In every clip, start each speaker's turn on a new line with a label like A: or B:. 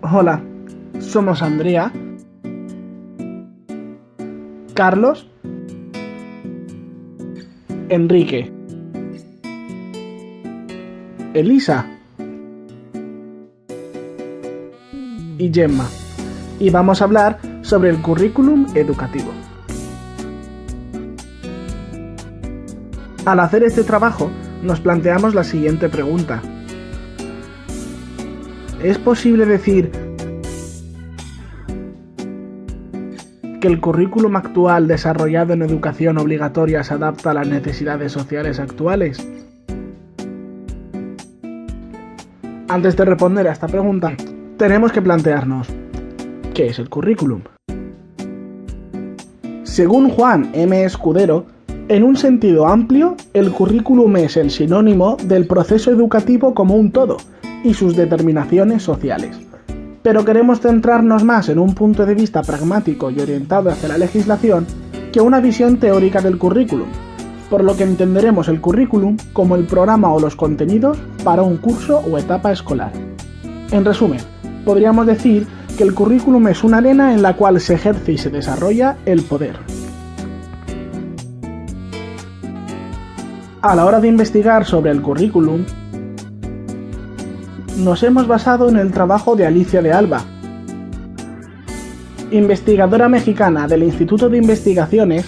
A: Hola, somos Andrea, Carlos, Enrique, Elisa y Gemma, y vamos a hablar sobre el currículum educativo. Al hacer este trabajo, nos planteamos la siguiente pregunta. ¿Es posible decir que el currículum actual desarrollado en educación obligatoria se adapta a las necesidades sociales actuales? Antes de responder a esta pregunta, tenemos que plantearnos, ¿qué es el currículum? Según Juan M. Escudero, en un sentido amplio, el currículum es el sinónimo del proceso educativo como un todo y sus determinaciones sociales. Pero queremos centrarnos más en un punto de vista pragmático y orientado hacia la legislación que una visión teórica del currículum, por lo que entenderemos el currículum como el programa o los contenidos para un curso o etapa escolar. En resumen, podríamos decir que el currículum es una arena en la cual se ejerce y se desarrolla el poder. A la hora de investigar sobre el currículum, nos hemos basado en el trabajo de Alicia de Alba, investigadora mexicana del Instituto de Investigaciones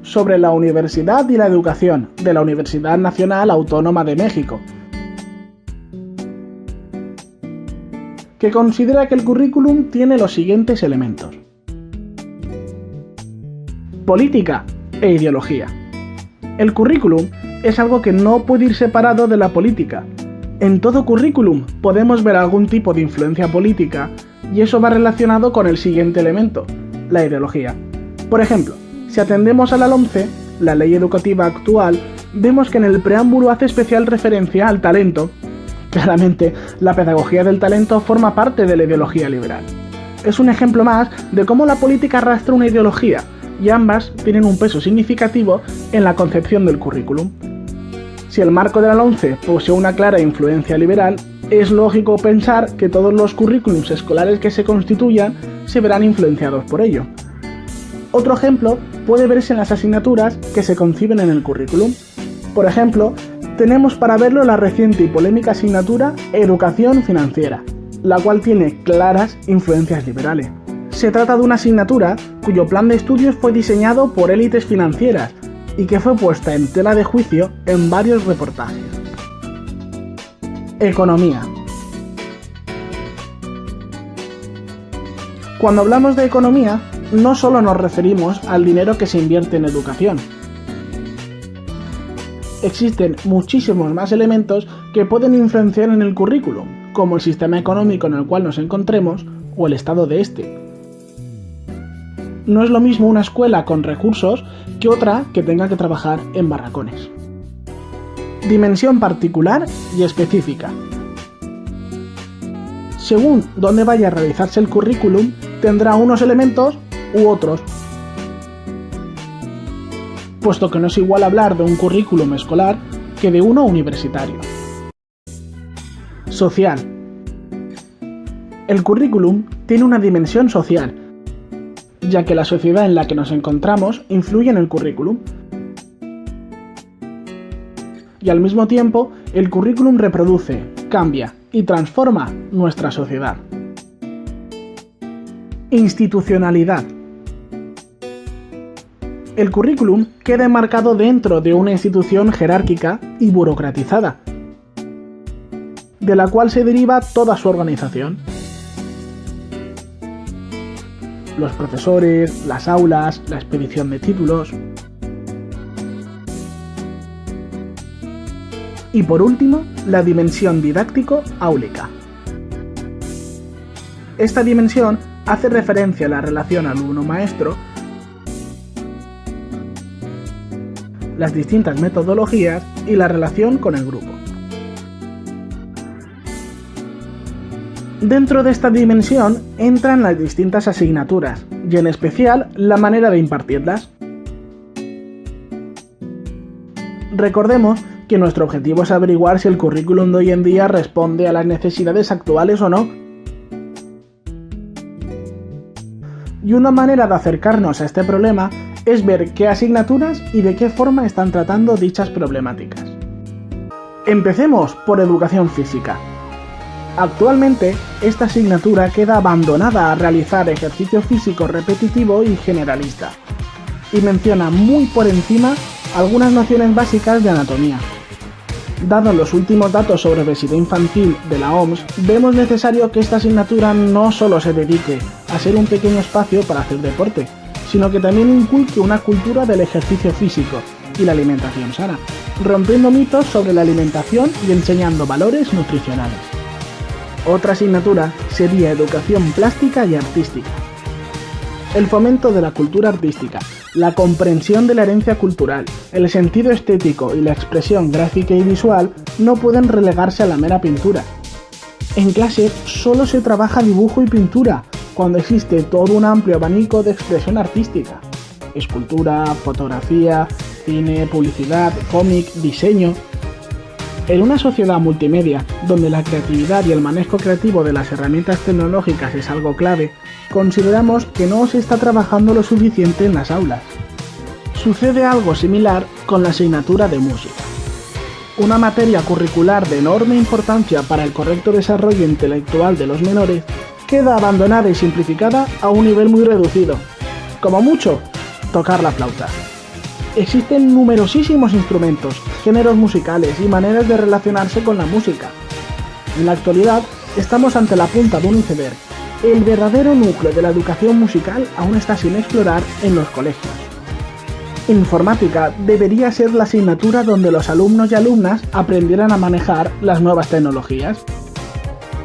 A: sobre la Universidad y la Educación de la Universidad Nacional Autónoma de México, que considera que el currículum tiene los siguientes elementos: política e ideología. El currículum es algo que no puede ir separado de la política. En todo currículum podemos ver algún tipo de influencia política y eso va relacionado con el siguiente elemento, la ideología. Por ejemplo, si atendemos a la LOMCE, la ley educativa actual, vemos que en el preámbulo hace especial referencia al talento. Claramente, la pedagogía del talento forma parte de la ideología liberal. Es un ejemplo más de cómo la política arrastra una ideología y ambas tienen un peso significativo en la concepción del currículum. Si el marco de la LOMCE posee una clara influencia liberal, es lógico pensar que todos los currículums escolares que se constituyan se verán influenciados por ello. Otro ejemplo puede verse en las asignaturas que se conciben en el currículum. Por ejemplo, tenemos para verlo la reciente y polémica asignatura Educación Financiera, la cual tiene claras influencias liberales. Se trata de una asignatura cuyo plan de estudios fue diseñado por élites financieras y que fue puesta en tela de juicio en varios reportajes. Economía. Cuando hablamos de economía, no solo nos referimos al dinero que se invierte en educación. Existen muchísimos más elementos que pueden influenciar en el currículum, como el sistema económico en el cual nos encontremos o el estado de este. No es lo mismo una escuela con recursos que otra que tenga que trabajar en barracones. Dimensión particular y específica. Según dónde vaya a realizarse el currículum, tendrá unos elementos u otros, puesto que no es igual hablar de un currículum escolar que de uno universitario. Social. El currículum tiene una dimensión social, ya que la sociedad en la que nos encontramos influye en el currículum. Y al mismo tiempo, el currículum reproduce, cambia y transforma nuestra sociedad. Institucionalidad. El currículum queda enmarcado dentro de una institución jerárquica y burocratizada, de la cual se deriva toda su organización. Los profesores, las aulas, la expedición de títulos. Y por último, la dimensión didáctico-áulica. Esta dimensión hace referencia a la relación alumno-maestro, las distintas metodologías y la relación con el grupo. Dentro de esta dimensión entran las distintas asignaturas y en especial la manera de impartirlas. Recordemos que nuestro objetivo es averiguar si el currículum de hoy en día responde a las necesidades actuales o no. Y una manera de acercarnos a este problema es ver qué asignaturas y de qué forma están tratando dichas problemáticas. Empecemos por educación física. Actualmente, esta asignatura queda abandonada a realizar ejercicio físico repetitivo y generalista, y menciona muy por encima algunas nociones básicas de anatomía. Dados los últimos datos sobre obesidad infantil de la OMS, vemos necesario que esta asignatura no solo se dedique a ser un pequeño espacio para hacer deporte, sino que también inculque una cultura del ejercicio físico y la alimentación sana, rompiendo mitos sobre la alimentación y enseñando valores nutricionales. Otra asignatura sería educación plástica y artística. El fomento de la cultura artística, la comprensión de la herencia cultural, el sentido estético y la expresión gráfica y visual no pueden relegarse a la mera pintura. En clase solo se trabaja dibujo y pintura, cuando existe todo un amplio abanico de expresión artística: escultura, fotografía, cine, publicidad, cómic, diseño. En una sociedad multimedia, donde la creatividad y el manejo creativo de las herramientas tecnológicas es algo clave, consideramos que no se está trabajando lo suficiente en las aulas. Sucede algo similar con la asignatura de música. Una materia curricular de enorme importancia para el correcto desarrollo intelectual de los menores queda abandonada y simplificada a un nivel muy reducido. Como mucho, tocar la flauta. Existen numerosísimos instrumentos, géneros musicales y maneras de relacionarse con la música. En la actualidad, estamos ante la punta de un iceberg. El verdadero núcleo de la educación musical aún está sin explorar en los colegios. Informática debería ser la asignatura donde los alumnos y alumnas aprendieran a manejar las nuevas tecnologías.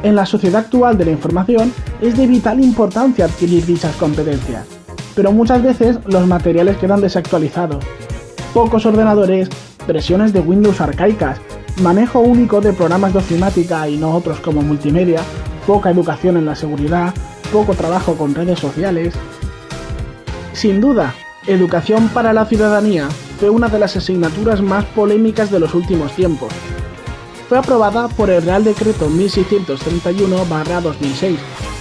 A: En la sociedad actual de la información es de vital importancia adquirir dichas competencias, pero muchas veces los materiales quedan desactualizados. Pocos ordenadores, versiones de Windows arcaicas, manejo único de programas de ofimática y no otros como multimedia, poca educación en la seguridad, poco trabajo con redes sociales. Sin duda, educación para la ciudadanía fue una de las asignaturas más polémicas de los últimos tiempos. Fue aprobada por el Real Decreto 1631/2006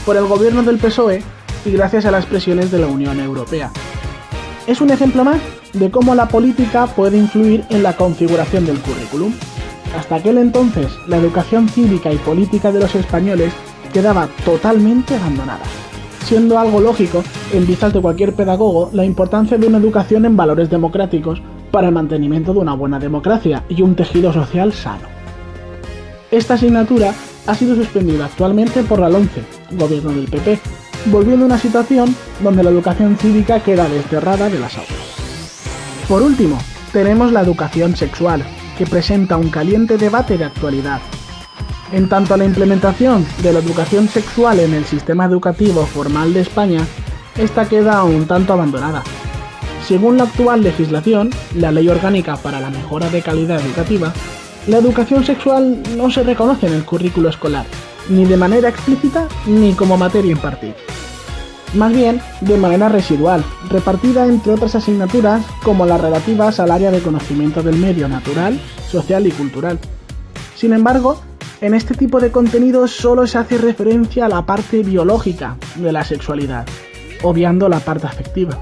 A: por el gobierno del PSOE y gracias a las presiones de la Unión Europea. Es un ejemplo más de cómo la política puede influir en la configuración del currículum. Hasta aquel entonces, la educación cívica y política de los españoles quedaba totalmente abandonada, siendo algo lógico, en vistas de cualquier pedagogo, la importancia de una educación en valores democráticos para el mantenimiento de una buena democracia y un tejido social sano. Esta asignatura ha sido suspendida actualmente por la LOMCE, gobierno del PP, volviendo a una situación donde la educación cívica queda desterrada de las aulas. Por último, tenemos la educación sexual, que presenta un caliente debate de actualidad. En tanto a la implementación de la educación sexual en el sistema educativo formal de España, esta queda un tanto abandonada. Según la actual legislación, la Ley Orgánica para la Mejora de Calidad Educativa, la educación sexual no se reconoce en el currículo escolar, ni de manera explícita ni como materia impartida. Más bien, de manera residual, repartida entre otras asignaturas como las relativas al área de conocimiento del medio natural, social y cultural. Sin embargo, en este tipo de contenidos solo se hace referencia a la parte biológica de la sexualidad, obviando la parte afectiva.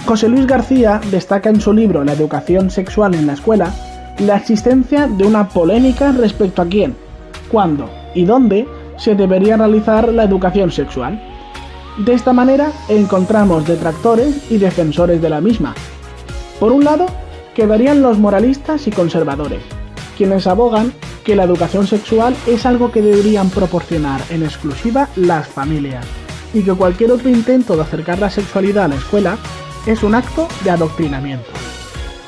A: José Luis García destaca en su libro La educación sexual en la escuela la existencia de una polémica respecto a quién, cuándo y dónde se debería realizar la educación sexual. De esta manera encontramos detractores y defensores de la misma. Por un lado, quedarían los moralistas y conservadores, quienes abogan que la educación sexual es algo que deberían proporcionar en exclusiva las familias, y que cualquier otro intento de acercar la sexualidad a la escuela es un acto de adoctrinamiento.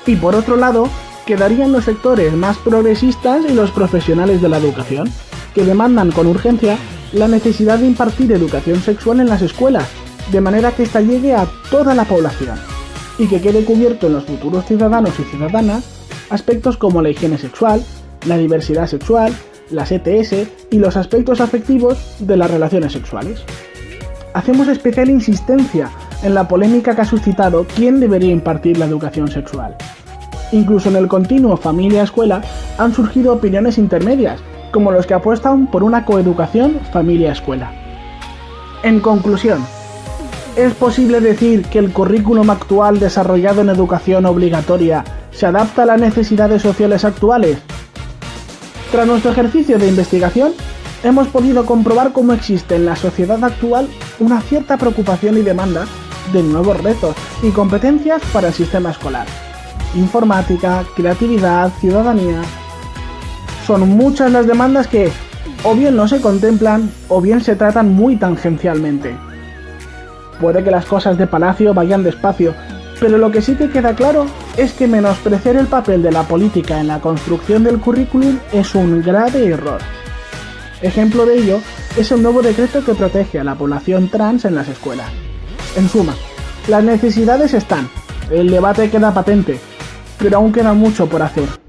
A: Y por otro lado, quedarían los sectores más progresistas y los profesionales de la educación, que demandan con urgencia la necesidad de impartir educación sexual en las escuelas, de manera que ésta llegue a toda la población, y que quede cubierto en los futuros ciudadanos y ciudadanas aspectos como la higiene sexual, la diversidad sexual, las ETS y los aspectos afectivos de las relaciones sexuales. Hacemos especial insistencia en la polémica que ha suscitado quién debería impartir la educación sexual. Incluso en el continuo familia-escuela han surgido opiniones intermedias, como los que apuestan por una coeducación familia-escuela. En conclusión, ¿es posible decir que el currículum actual desarrollado en educación obligatoria se adapta a las necesidades sociales actuales? Tras nuestro ejercicio de investigación, hemos podido comprobar cómo existe en la sociedad actual una cierta preocupación y demanda de nuevos retos y competencias para el sistema escolar. Informática, creatividad, ciudadanía... Son muchas las demandas que o bien no se contemplan o bien se tratan muy tangencialmente. Puede que las cosas de Palacio vayan despacio, pero lo que sí que queda claro es que menospreciar el papel de la política en la construcción del currículum es un grave error. Ejemplo de ello es el nuevo decreto que protege a la población trans en las escuelas. En suma, las necesidades están, el debate queda patente, pero aún queda mucho por hacer.